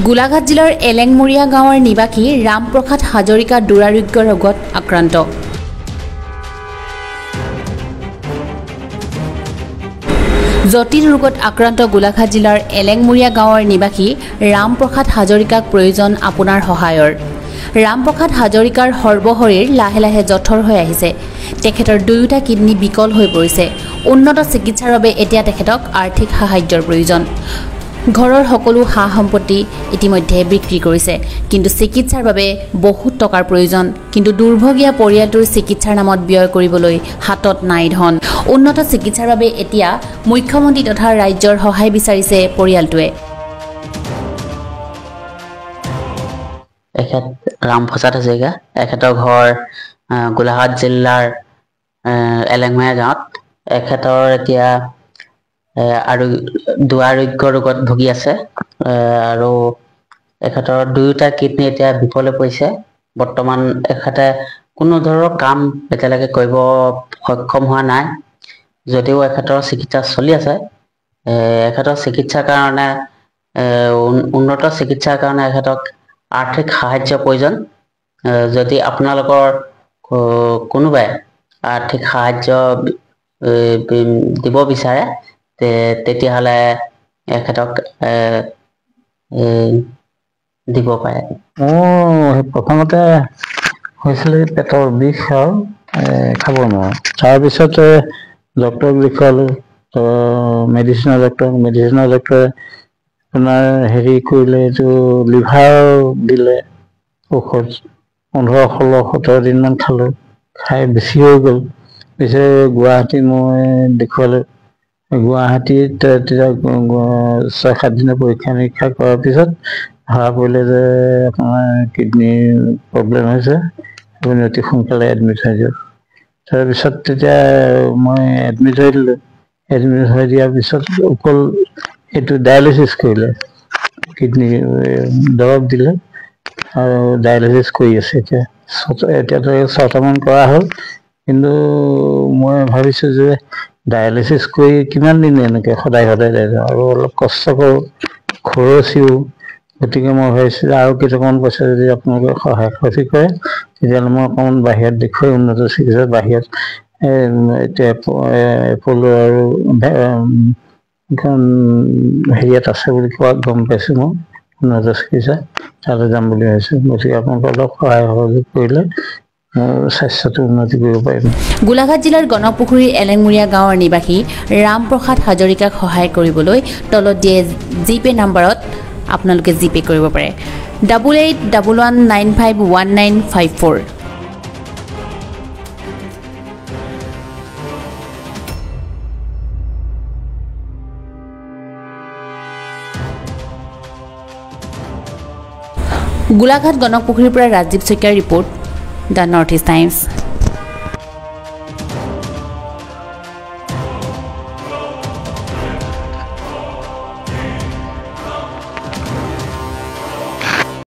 গোলাঘাট জিলাৰ এলেংমুৰীয়া গাঁৱৰ নিবাসী ৰামপ্ৰসাদ হাজৰিকা দুৰাৰোগ্য ৰোগত আক্ৰান্ত। জটিল ৰোগত আক্ৰান্ত গোলাঘাট জিলাৰ এলেংমুৰীয়া গাঁৱৰ নিবাসী ৰামপ্ৰসাদ হাজৰিকাক প্ৰয়োজন আপোনাৰ সহায়ৰ। ৰামপ্ৰসাদ হাজৰিকাৰ সৰ্বশৰীৰ লাহে লাহে জঠৰ হৈ আহিছে। তেখেতৰ দুয়োটা কিডনী বিকল হৈ পৰিছে। উন্নত চিকিৎসাৰ বাবে এতিয়া তেখেতক আৰ্থিক সাহায্যৰ প্ৰয়োজন। ঘৰৰ সকলো সা সম্পত্তি ইতিমধ্যে বিক্ৰী কৰিছে, কিন্তু চিকিৎসাৰ বাবে বহুত টকাৰ প্ৰয়োজন। কিন্তু দুৰ্ভগীয়া পৰিয়ালটোৰ চিকিৎসাৰ নামত ব্যয় কৰিবলৈ হাতত নাই ধন। উন্নত চিকিৎসাৰ বাবে এতিয়া মুখ্যমন্ত্ৰী তথা ৰাজ্যৰ সহায় বিচাৰিছে পৰিয়ালটোৱে। এখেত ৰামপ্ৰসাদ হাজৰিকা, এখেতৰ ঘৰ গোলাঘাট জিলাৰ এলেংমুৰীয়া গাঁৱত। এখেতৰ এতিয়া আৰু দুৰাৰোগ্য ৰোগত ভুগি আছে আৰু এখেতৰ দুয়োটা কিডনী এতিয়া বিফলে পৰিছে। বৰ্তমান এখেতে কোনো ধৰণৰ কাম এতিয়ালৈকে কৰিব সক্ষম হোৱা নাই, যদিও এখেতৰ চিকিৎসা চলি আছে। এখেতৰ চিকিৎসাৰ কাৰণে উন্নত চিকিৎসাৰ কাৰণে এখেতক আৰ্থিক সাহায্যৰ প্ৰয়োজন। যদি আপোনালোকৰ কোনোবাই আৰ্থিক সাহায্য দিব বিচাৰে তেতিয়াহ'লে এখেতক দিব পাৰে। মোৰ প্ৰথমতে হৈছিলে পেটৰ বিষ আৰু খাব নোৱাৰোঁ। তাৰপিছতে ডক্টৰক দেখুৱালোঁ, মেডিচিনৰ ডক্টৰে আপোনাৰ হেৰি কৰিলে, এইটো লিভাৰ দিলে ঔষধ। 15-16-17 দিনমান খালোঁ, খাই বেছি হৈ গ'ল। পিছে গুৱাহাটী মই দেখুৱালোঁ। গুৱাহাটীত তেতিয়া 6-7 দিনৰ পৰীক্ষা নিৰীক্ষা কৰাৰ পিছত ধৰা পৰিলে যে আপোনাৰ কিডনীৰ প্ৰব্লেম হৈছে, আপুনি অতি সোনকালে এডমিট হৈ যাওক। তাৰপিছত তেতিয়া মই এডমিট হৈ দিলোঁ। এডমিট হৈ দিয়াৰ পিছত অকল এইটো ডায়েলিচিছ কৰিলে, কিডনী দৰৱ দিলে আৰু ডায়েলিচিছ কৰি আছে। এতিয়াতো 6টামান কৰা হ'ল, কিন্তু মই ভাবিছোঁ যে ডায়েলিচিছ কৰি কিমান দিন এনেকৈ সদায় আৰু অলপ কষ্ট কৰোঁ, খৰচীও। গতিকে মই ভাবিছোঁ যে আৰু কেইটামান পইচা যদি আপোনালোকে সহায় সহযোগ কৰে, তেতিয়াহ'লে মই অকণমান বাহিৰত দেখুৱাই উন্নত চিকিৎসা বাহিৰত এতিয়া এপ'লো আৰু হেৰিয়াত আছে বুলি কোৱাত গম পাইছোঁ। মই উন্নত চিকিৎসা তালৈ যাম বুলি ভাবিছোঁ। গতিকে আপোনালোকে অলপ সহায় সহযোগ কৰিলে স্বাস্থ্যটো উন্নতি কৰিব পাৰিম। গোলাঘাট জিলাৰ গণকপুখুৰীৰ এলেংমুৰীয়া গাঁৱৰ নিবাসী ৰামপ্ৰসাদ হাজৰিকাক সহায় কৰিবলৈ তলত দিয়ে জিপে নাম্বাৰত আপোনালোকে জিপে কৰিব পাৰে। 8811951954। গোলাঘাট গণকপুখুৰীৰ পৰা ৰাজীৱ শইকীয়াৰ report, the north east times.